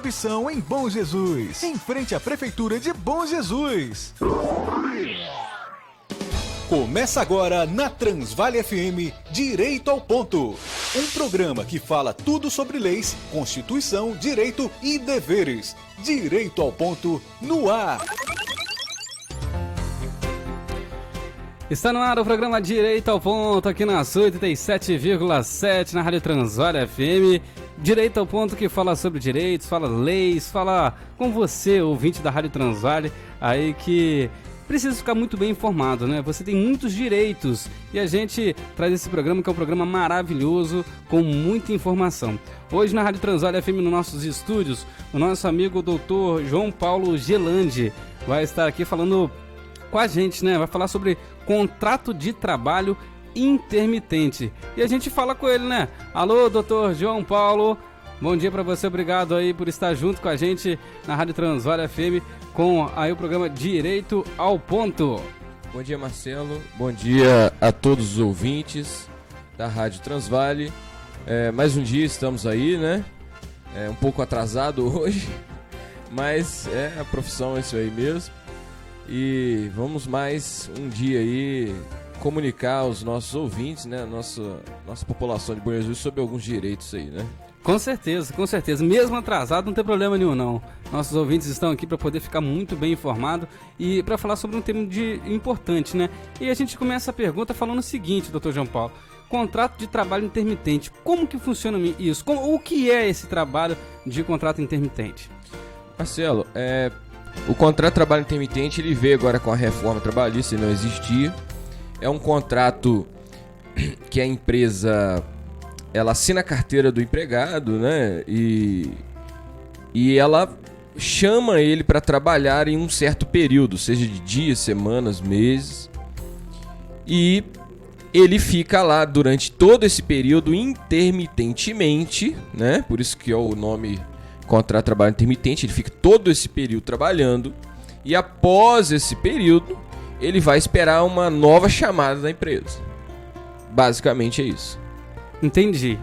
opção em Bom Jesus, em frente à Prefeitura de Bom Jesus. Começa agora na Transvale FM Direito ao Ponto. Um programa que fala tudo sobre leis, Constituição, direito e deveres. Direito ao Ponto no ar. Está no ar o programa Direito ao Ponto, aqui nas 87,7 na Rádio Transvale FM. Direito ao Ponto, que fala sobre direitos, fala leis, fala com você, ouvinte da Rádio Transvale, aí que precisa ficar muito bem informado, né? Você tem muitos direitos e a gente traz esse programa, que é um programa maravilhoso, com muita informação. Hoje na Rádio Transvale FM, nos nossos estúdios, o nosso amigo Dr. João Paulo Gelandi vai estar aqui falando com a gente, né? Vai falar sobre contrato de trabalho intermitente. E a gente fala com ele, né? Alô, doutor João Paulo, bom dia para você, obrigado aí por estar junto com a gente na Rádio Transvale FM com aí o programa Direito ao Ponto. Bom dia, Marcelo, bom dia a todos os ouvintes da Rádio Transvale. Mais um dia estamos aí, né? Um pouco atrasado hoje, mas a profissão é isso aí mesmo. E vamos mais um dia aí comunicar aos nossos ouvintes, né, nossa população de Bom Jesus sobre alguns direitos aí, né? Com certeza. Mesmo atrasado, não tem problema nenhum, não. Nossos ouvintes estão aqui para poder ficar muito bem informado e para falar sobre um tema importante, né? E a gente começa a pergunta falando o seguinte, doutor João Paulo. Contrato de trabalho intermitente, como que funciona isso? O que é esse trabalho de contrato intermitente? Marcelo, o contrato de trabalho intermitente, ele veio agora com a reforma trabalhista, ele não existia. É um contrato que a empresa ela assina a carteira do empregado, né? E ela chama ele para trabalhar em um certo período, seja de dias, semanas, meses. E ele fica lá durante todo esse período intermitentemente, né? Por isso que é o nome contrato de trabalho intermitente. Ele fica todo esse período trabalhando e após esse período ele vai esperar uma nova chamada da empresa. Basicamente é isso. Entendi.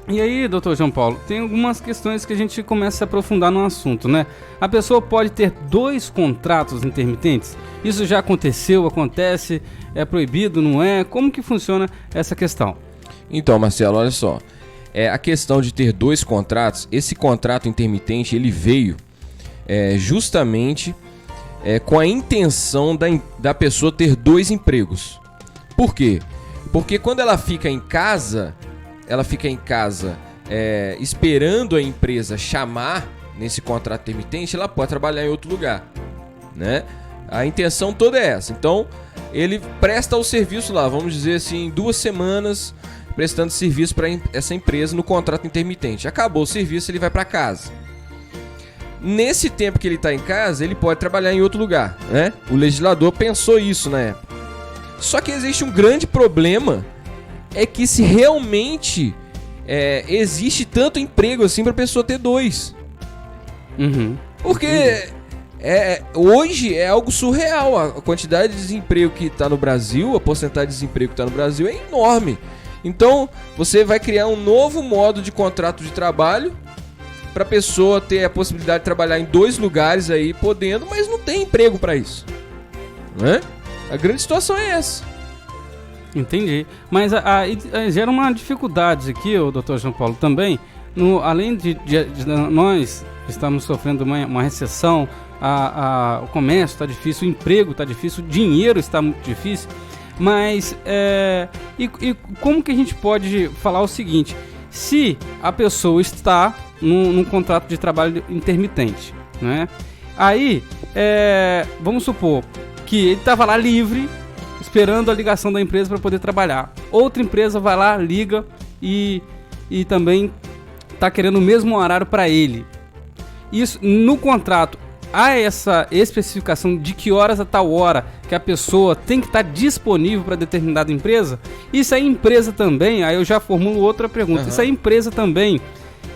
E aí, doutor João Paulo, tem algumas questões que a gente começa a se aprofundar no assunto, né? A pessoa pode ter 2 contratos intermitentes? Isso já aconteceu, acontece, é proibido, não é? Como que funciona essa questão? Então, Marcelo, olha só. A questão de ter 2 contratos, esse contrato intermitente, ele veio justamente com a intenção da pessoa ter 2 empregos. Por quê? Porque quando ela fica em casa esperando a empresa chamar nesse contrato intermitente, ela pode trabalhar em outro lugar, né? A intenção toda é essa. Então, ele presta o serviço lá, vamos dizer assim, 2 semanas prestando serviço para essa empresa no contrato intermitente. Acabou o serviço, ele vai para casa. Nesse tempo que ele está em casa, ele pode trabalhar em outro lugar, né? O legislador pensou isso na época. Só que existe um grande problema, é que se realmente existe tanto emprego assim para a pessoa ter 2. Uhum. Porque hoje é algo surreal. A quantidade de desemprego que está no Brasil, a porcentagem de desemprego que está no Brasil é enorme. Então, você vai criar um novo modo de contrato de trabalho para a pessoa ter a possibilidade de trabalhar em 2 lugares aí, podendo, mas não tem emprego para isso, né? A grande situação é essa. Entendi. Mas gera uma dificuldade aqui, o doutor João Paulo, também. Além de nós estamos sofrendo uma recessão, o comércio está difícil, o emprego está difícil, o dinheiro está muito difícil. Mas, e como que a gente pode falar o seguinte? Se a pessoa está num contrato de trabalho intermitente, né? Aí, vamos supor que ele estava lá livre, esperando a ligação da empresa para poder trabalhar. Outra empresa vai lá, liga e também está querendo o mesmo horário para ele. Isso, no contrato, há essa especificação de que horas a tal hora que a pessoa tem que estar disponível para determinada empresa? E se a empresa também, aí eu já formulo outra pergunta, se a empresa também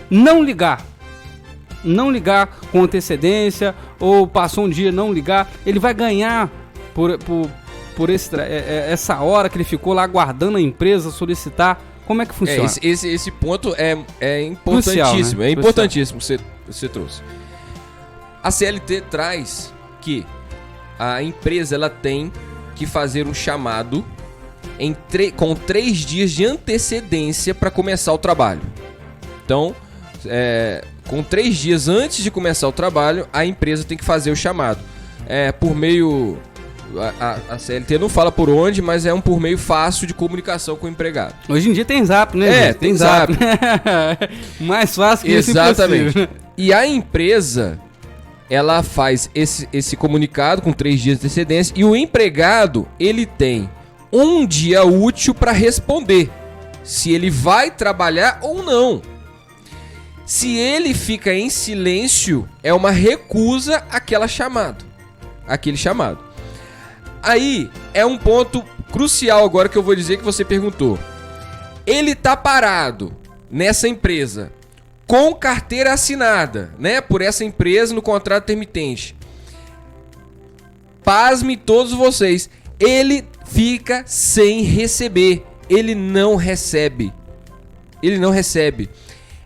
não ligar com antecedência, ou passou um dia não ligar, ele vai ganhar por essa hora que ele ficou lá aguardando a empresa solicitar? Como é que funciona? Esse ponto é importantíssimo. Crucial, né? É importantíssimo você você trouxe. A CLT traz que a empresa ela tem que fazer um chamado com 3 dias de antecedência para começar o trabalho. Então, com 3 dias antes de começar o trabalho, a empresa tem que fazer o chamado. Por meio... A CLT não fala por onde, mas é por meio fácil de comunicação com o empregado. Hoje em dia tem Zap, né? Tem Zap. Mais fácil que isso. Exatamente. E a empresa, ela faz esse comunicado com 3 dias de antecedência e o empregado, ele tem 1 dia útil para responder se ele vai trabalhar ou não. Se ele fica em silêncio, é uma recusa aquele chamado. Aí é um ponto crucial agora que eu vou dizer que você perguntou. Ele tá parado nessa empresa com carteira assinada, né, por essa empresa no contrato intermitente. Pasme todos vocês, ele fica sem receber. Ele não recebe.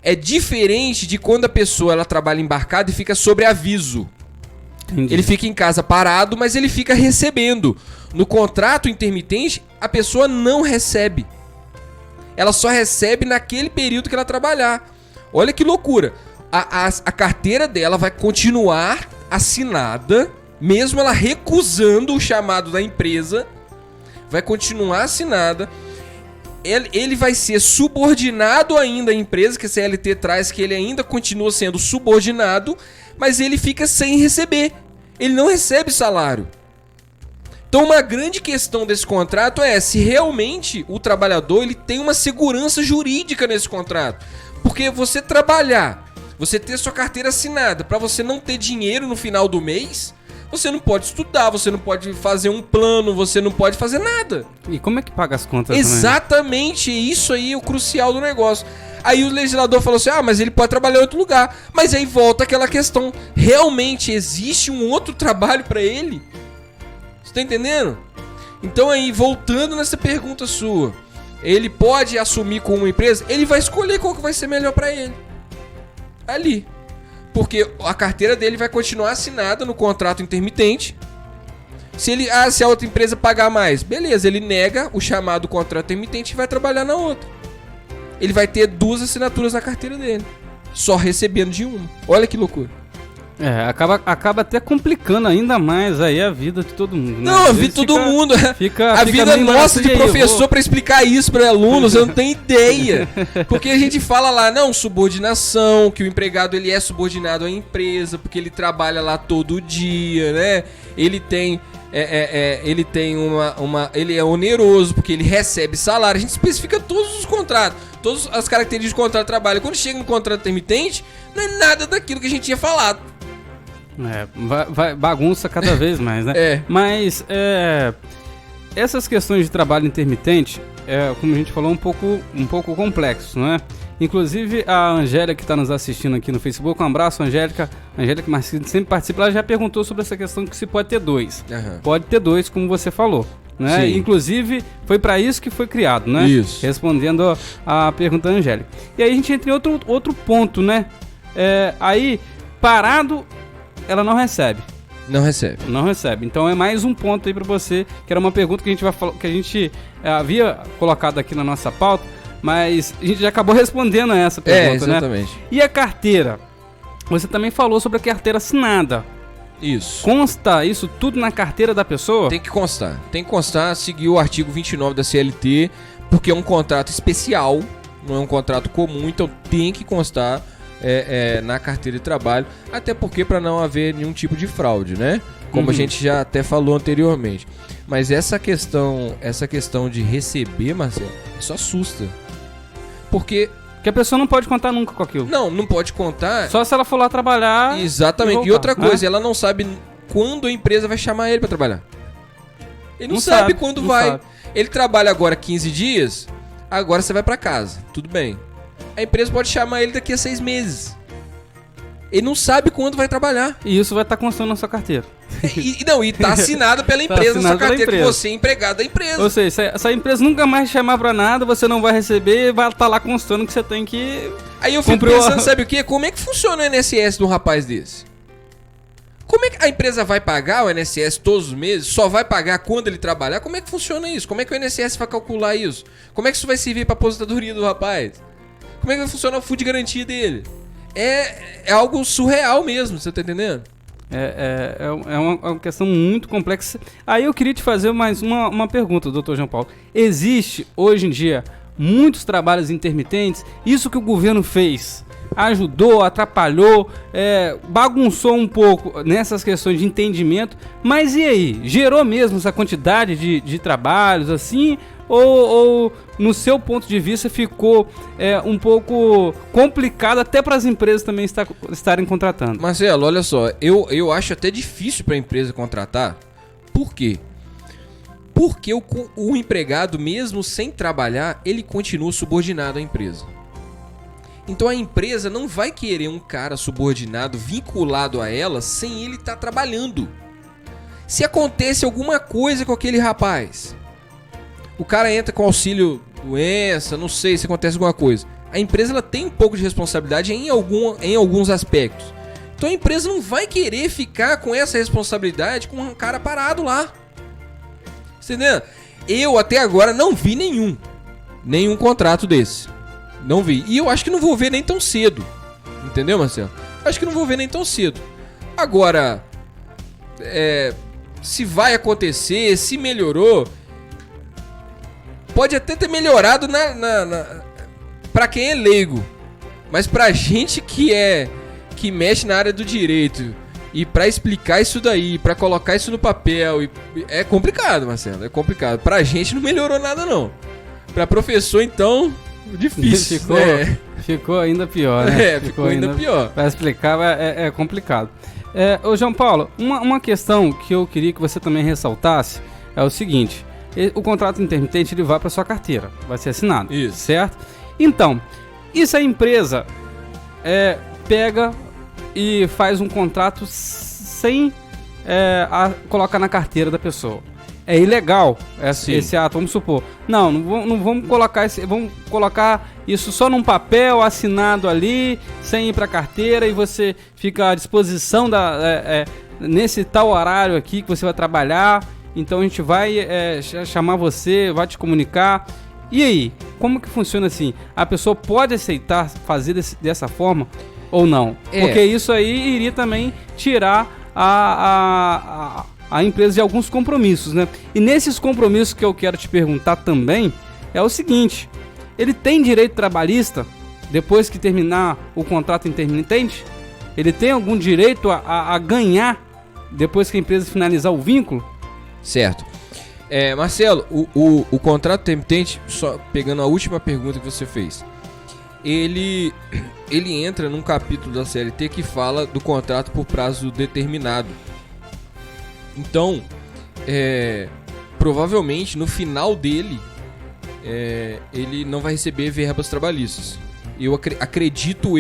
É diferente de quando a pessoa ela trabalha embarcada e fica sobre aviso. Entendi. Ele fica em casa parado, mas ele fica recebendo. No contrato intermitente, a pessoa não recebe. Ela só recebe naquele período que ela trabalhar. Olha que loucura. A carteira dela vai continuar assinada, mesmo ela recusando o chamado da empresa. Vai continuar assinada. Ele vai ser subordinado ainda à empresa, que a CLT traz que ele ainda continua sendo subordinado, mas ele fica sem receber. Ele não recebe salário. Então uma grande questão desse contrato é se realmente o trabalhador ele tem uma segurança jurídica nesse contrato. Porque você trabalhar, você ter sua carteira assinada, para você não ter dinheiro no final do mês, você não pode estudar, você não pode fazer um plano, você não pode fazer nada. E como é que paga as contas? Exatamente, também? Isso aí é o crucial do negócio. Aí o legislador falou assim, mas ele pode trabalhar em outro lugar. Mas aí volta aquela questão, realmente existe um outro trabalho para ele? Você tá entendendo? Então aí, voltando nessa pergunta sua, ele pode assumir com uma empresa, ele vai escolher qual que vai ser melhor para ele. Ali. Porque a carteira dele vai continuar assinada no contrato intermitente. Se a outra empresa pagar mais, beleza, ele nega o chamado contrato intermitente e vai trabalhar na outra. Ele vai ter 2 assinaturas na carteira dele, só recebendo de uma. Olha que loucura. Acaba até complicando ainda mais aí a vida de todo mundo, né? Não, a vida de todo mundo. A vida nossa de professor para explicar isso para alunos, eu não tenho ideia. Porque a gente fala lá, não, subordinação, que o empregado ele é subordinado à empresa, porque ele trabalha lá todo dia, né? Ele tem ele é oneroso, porque ele recebe salário. A gente especifica todos os contratos, todas as características do contrato de trabalho. Quando chega no contrato intermitente, não é nada daquilo que a gente tinha falado. Vai bagunça cada vez mais, né? Mas essas questões de trabalho intermitente, como a gente falou, um pouco complexo, não é? Inclusive a Angélica que está nos assistindo aqui no Facebook, um abraço, Angélica. Angélica Marcini sempre participa, ela já perguntou sobre essa questão que se pode ter 2. Uhum. Pode ter 2, como você falou, né? Inclusive foi para isso que foi criado, né? Isso. Respondendo a pergunta da Angélica. E aí a gente entra em outro ponto, né? Aí, parado, ela não recebe. Não recebe. Então é mais um ponto aí para você, que era uma pergunta que a gente havia colocado aqui na nossa pauta, mas a gente já acabou respondendo a essa pergunta, exatamente. Né? E a carteira? Você também falou sobre a carteira assinada. Isso. Consta isso tudo na carteira da pessoa? Tem que constar, seguir o artigo 29 da CLT, porque é um contrato especial, não é um contrato comum, então tem que constar na carteira de trabalho, até porque para não haver nenhum tipo de fraude, né? Como a gente já até falou anteriormente. Mas essa questão de receber, Marcelo, isso assusta. Porque a pessoa não pode contar nunca com aquilo. Não pode contar. Só se ela for lá trabalhar. Exatamente. E outra coisa, ela não sabe quando a empresa vai chamar ele para trabalhar. Ele não sabe quando vai. Sabe. Ele trabalha agora 15 dias, agora você vai para casa. Tudo bem. A empresa pode chamar ele daqui a 6 meses. Ele não sabe quando vai trabalhar. E isso vai estar constando na sua carteira. E tá assinado pela empresa, assinado sua carteira, pela que empresa. você é empregado da empresa. Ou seja, se a empresa nunca mais te chamar pra nada, você não vai receber, vai estar lá constando que você tem que... Aí eu fico Comprou pensando, a- sabe o quê? Como é que funciona o INSS de um rapaz desse? Como é que a empresa vai pagar o INSS todos os meses? Só vai pagar quando ele trabalhar? Como é que funciona isso? Como é que o INSS vai calcular isso? Como é que isso vai servir pra aposentadoria do rapaz? Como é que vai funcionar o fundo de garantia dele? É algo surreal mesmo, você tá entendendo? É uma questão muito complexa. Aí eu queria te fazer mais uma pergunta, doutor João Paulo. Existe, hoje em dia, muitos trabalhos intermitentes? Isso que o governo fez ajudou, atrapalhou, bagunçou um pouco nessas questões de entendimento, mas e aí? Gerou mesmo essa quantidade de trabalhos assim? Ou no seu ponto de vista ficou um pouco complicado até para as empresas também estarem contratando? Marcelo, olha só, eu acho até difícil para a empresa contratar. Por quê? Porque o empregado, mesmo sem trabalhar, ele continua subordinado à empresa. Então a empresa não vai querer um cara subordinado, vinculado a ela, sem ele estar trabalhando. Se acontece alguma coisa com aquele rapaz, o cara entra com auxílio doença, não sei se acontece alguma coisa. A empresa ela tem um pouco de responsabilidade em alguns aspectos. Então a empresa não vai querer ficar com essa responsabilidade com um cara parado lá. Entendeu? Eu até agora não vi nenhum contrato desse. Não vi. E eu acho que não vou ver nem tão cedo. Entendeu, Marcelo? Acho que não vou ver nem tão cedo. Agora, se vai acontecer, se melhorou, pode até ter melhorado pra quem é leigo. Mas pra gente que mexe na área do direito e pra explicar isso daí, pra colocar isso no papel, é complicado, Marcelo. É complicado. Pra gente não melhorou nada, não. Pra professor, então... difícil. Ficou ainda pior, né? Ficou ainda pior. Para explicar é complicado. Ô João Paulo, uma questão que eu queria que você também ressaltasse é o seguinte: o contrato intermitente ele vai para sua carteira, vai ser assinado, isso, certo? Então, e se a empresa pega e faz um contrato sem colocar na carteira da pessoa? É ilegal esse ato, vamos supor. Não vamos colocar vamos colocar isso só num papel assinado ali, sem ir para carteira, e você fica à disposição nesse tal horário aqui que você vai trabalhar. Então a gente vai chamar você, vai te comunicar. E aí, como que funciona assim? A pessoa pode aceitar fazer dessa forma ou não? Porque isso aí iria também tirar a empresa de alguns compromissos, né? E nesses compromissos que eu quero te perguntar também é o seguinte: ele tem direito trabalhista depois que terminar o contrato intermitente? Ele tem algum direito a ganhar depois que a empresa finalizar o vínculo? Certo. Marcelo, o contrato intermitente, só pegando a última pergunta que você fez, ele entra num capítulo da CLT que fala do contrato por prazo determinado. Então, provavelmente no final dele, ele não vai receber verbas trabalhistas. Eu acredito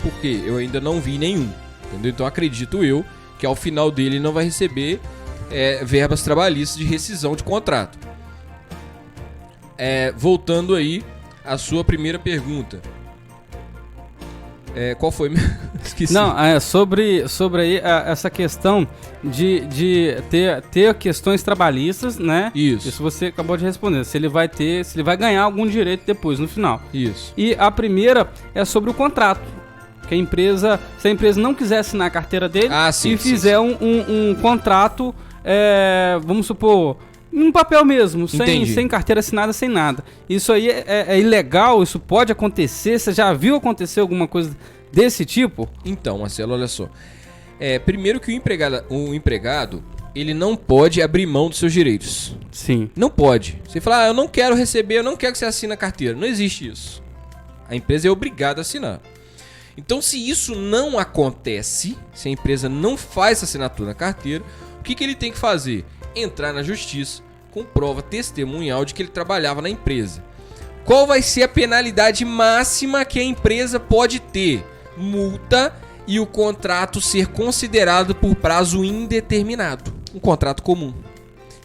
porque eu ainda não vi nenhum, entendeu? Então acredito eu que ao final dele não vai receber verbas trabalhistas de rescisão de contrato. Voltando aí à sua primeira pergunta. Qual foi? Esqueci. Não, sobre aí essa questão de ter questões trabalhistas, né? Isso você acabou de responder. Se ele vai ganhar algum direito depois, no final. Isso. E a primeira é sobre o contrato. Que se a empresa não quiser assinar a carteira dele fizer um contrato, vamos supor, um papel mesmo, sem carteira assinada, sem nada. Isso aí é ilegal? Isso pode acontecer? Você já viu acontecer alguma coisa desse tipo? Então, Marcelo, olha só. Primeiro que o empregado, ele não pode abrir mão dos seus direitos. Sim. Não pode. Você fala, eu não quero receber, eu não quero que você assine a carteira. Não existe isso. A empresa é obrigada a assinar. Então, se isso não acontece, se a empresa não faz essa assinatura na carteira, o que ele tem que fazer? Entrar na justiça com prova testemunhal de que ele trabalhava na empresa. Qual vai ser a penalidade máxima que a empresa pode ter? Multa e o contrato ser considerado por prazo indeterminado, um contrato comum.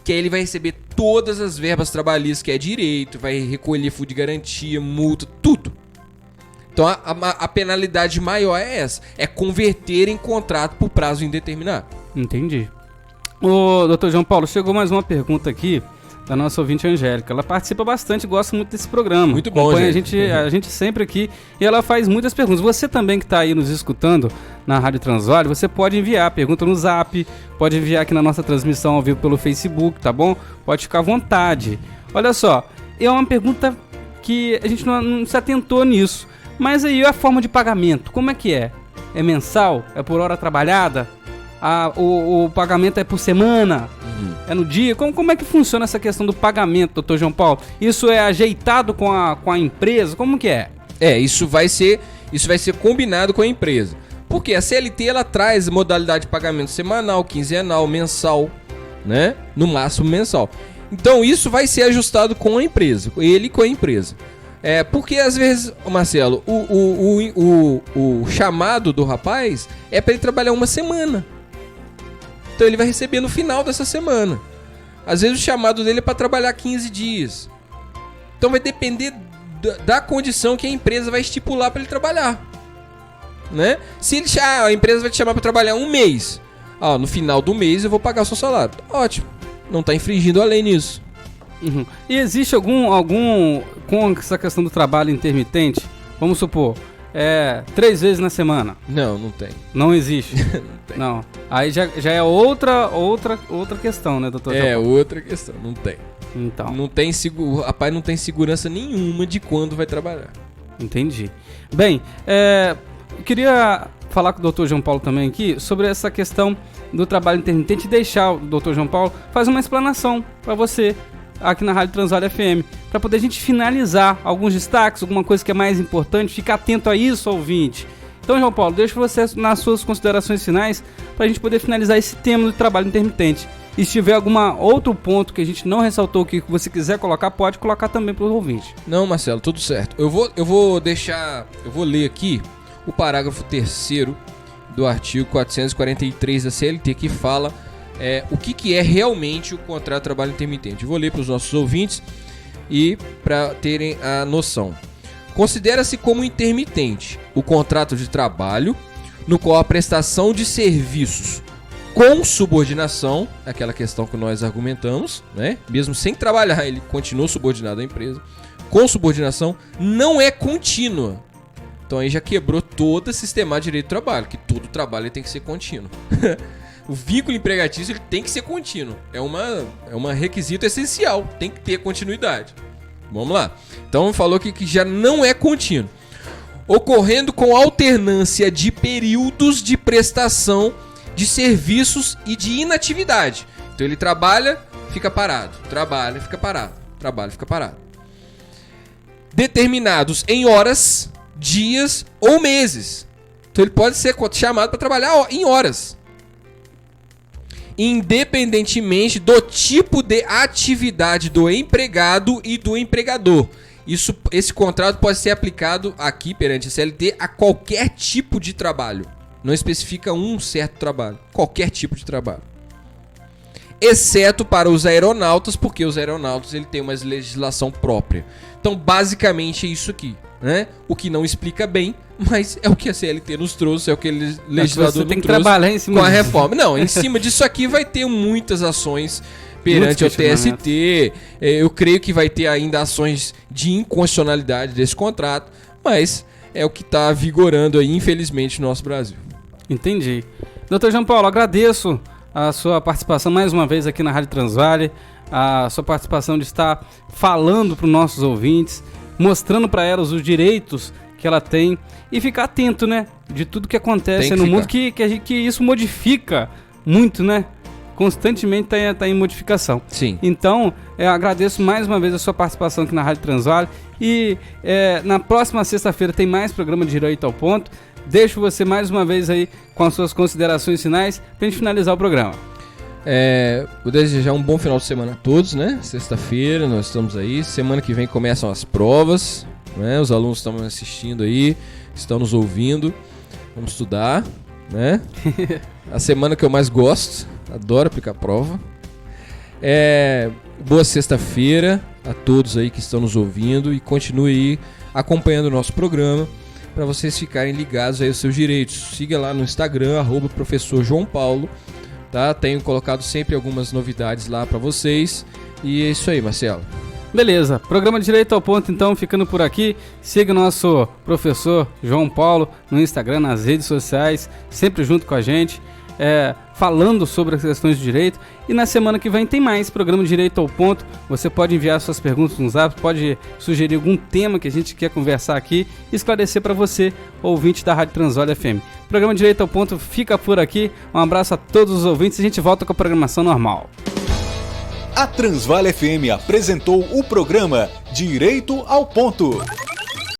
Que aí ele vai receber todas as verbas trabalhistas que é direito, vai recolher fundo de garantia, multa, tudo. Então a penalidade maior é essa, é converter em contrato por prazo indeterminado. Entendi. Ô, doutor João Paulo, chegou mais uma pergunta aqui da nossa ouvinte Angélica. Ela participa bastante, gosta muito desse programa. Muito bom, acompanha Angélica. a gente sempre aqui e ela faz muitas perguntas. Você também que está aí nos escutando na Rádio Transvale, você pode enviar a pergunta no Zap, pode enviar aqui na nossa transmissão ao vivo pelo Facebook, tá bom? Pode ficar à vontade. Olha só, é uma pergunta que a gente não se atentou nisso. Mas aí a forma de pagamento, como é que é? É mensal? É por hora trabalhada? O pagamento é por semana? É no dia? Como é que funciona essa questão do pagamento, doutor João Paulo? Isso é ajeitado com a empresa? Como que é? Isso vai ser combinado com a empresa. Porque a CLT ela traz modalidade de pagamento semanal, quinzenal, mensal, né? No máximo mensal. Então isso vai ser ajustado com a empresa, ele com a empresa. Porque às vezes, Marcelo, o chamado do rapaz é para ele trabalhar uma semana. Então ele vai receber no final dessa semana. Às vezes o chamado dele é para trabalhar 15 dias. Então vai depender da condição que a empresa vai estipular para ele trabalhar, né? Se a empresa vai te chamar para trabalhar um mês, no final do mês eu vou pagar o seu salário. Ótimo, não está infringindo a lei nisso. Uhum. E existe algum com essa questão do trabalho intermitente? Vamos supor, 3 vezes na semana. Não tem. Não existe. Não tem. Não. Aí já é outra questão, né, doutor? Outra questão. Não tem. Então. Não tem o rapaz não tem segurança nenhuma de quando vai trabalhar. Entendi. Bem, eu queria falar com o doutor João Paulo também aqui sobre essa questão do trabalho intermitente e deixar o doutor João Paulo fazer uma explanação para você aqui na Rádio Transvale FM, para poder a gente finalizar alguns destaques, alguma coisa que é mais importante, ficar atento a isso, ouvinte. Então, João Paulo, deixa você nas suas considerações finais para a gente poder finalizar esse tema do trabalho intermitente. E se tiver algum outro ponto que a gente não ressaltou que você quiser colocar, pode colocar também para os ouvintes. Não, Marcelo, tudo certo. Eu vou ler aqui o parágrafo 3º do artigo 443 da CLT, que fala o que é realmente o contrato de trabalho intermitente. Eu vou ler para os nossos ouvintes e para terem a noção. Considera-se como intermitente o contrato de trabalho no qual a prestação de serviços com subordinação, aquela questão que nós argumentamos, né? Mesmo sem trabalhar, ele continua subordinado à empresa, com subordinação, não é contínua. Então aí já quebrou toda a sistema de direito do trabalho, que todo trabalho tem que ser contínuo. O vínculo empregatício ele tem que ser contínuo. É um requisito essencial. Tem que ter continuidade. Vamos lá. Então falou que já não é contínuo. Ocorrendo com alternância de períodos de prestação de serviços e de inatividade. Então ele trabalha, fica parado. Trabalha, fica parado. Trabalha, fica parado. Determinados em horas, dias ou meses. Então ele pode ser chamado para trabalhar em horas, independentemente do tipo de atividade do empregado e do empregador. Esse contrato pode ser aplicado aqui perante a CLT a qualquer tipo de trabalho. Não especifica um certo trabalho. Qualquer tipo de trabalho. Exceto para os aeronautas, porque os aeronautas ele tem uma legislação própria. Então, basicamente é isso aqui, né? O que não explica bem, mas é o que a CLT nos trouxe, é o que o legislador tem nos que trouxe trabalhar em cima com a disso. reforma. Não, em cima disso aqui vai ter muitas ações perante o TST. Eu creio que vai ter ainda ações de inconstitucionalidade desse contrato, mas é o que está vigorando aí, infelizmente, no nosso Brasil. Entendi. Doutor João Paulo, agradeço a sua participação mais uma vez aqui na Rádio Transvale, a sua participação de estar falando para os nossos ouvintes, mostrando para elas os direitos que ela tem e ficar atento, né, de tudo que acontece no mundo, que isso modifica muito, né? Constantemente tá em modificação. Sim. Então, agradeço mais uma vez a sua participação aqui na Rádio Transvale e na próxima sexta-feira tem mais programa de Direito ao Ponto. Deixo você mais uma vez aí com as suas considerações finais pra gente finalizar o programa. Vou desejar um bom final de semana a todos, né? Sexta-feira nós estamos aí, semana que vem começam as provas, né? Os alunos estão assistindo aí, estão nos ouvindo. Vamos estudar, né? A semana que eu mais gosto, adoro aplicar prova. Boa sexta-feira a todos aí que estão nos ouvindo e continue aí acompanhando o nosso programa para vocês ficarem ligados aí aos seus direitos. Siga lá no Instagram, @professor João Paulo, tá? Tenho colocado sempre algumas novidades lá para vocês. E é isso aí, Marcelo. Beleza, programa Direito ao Ponto então ficando por aqui. Siga o nosso professor João Paulo no Instagram, nas redes sociais, sempre junto com a gente, falando sobre as questões de direito. E na semana que vem tem mais programa Direito ao Ponto. Você pode enviar suas perguntas no Zap, pode sugerir algum tema que a gente quer conversar aqui e esclarecer para você, ouvinte da Rádio Transvalha FM. O programa Direito ao Ponto fica por aqui. Um abraço a todos os ouvintes e a gente volta com a programação normal. A Transvalha FM apresentou o programa Direito ao Ponto.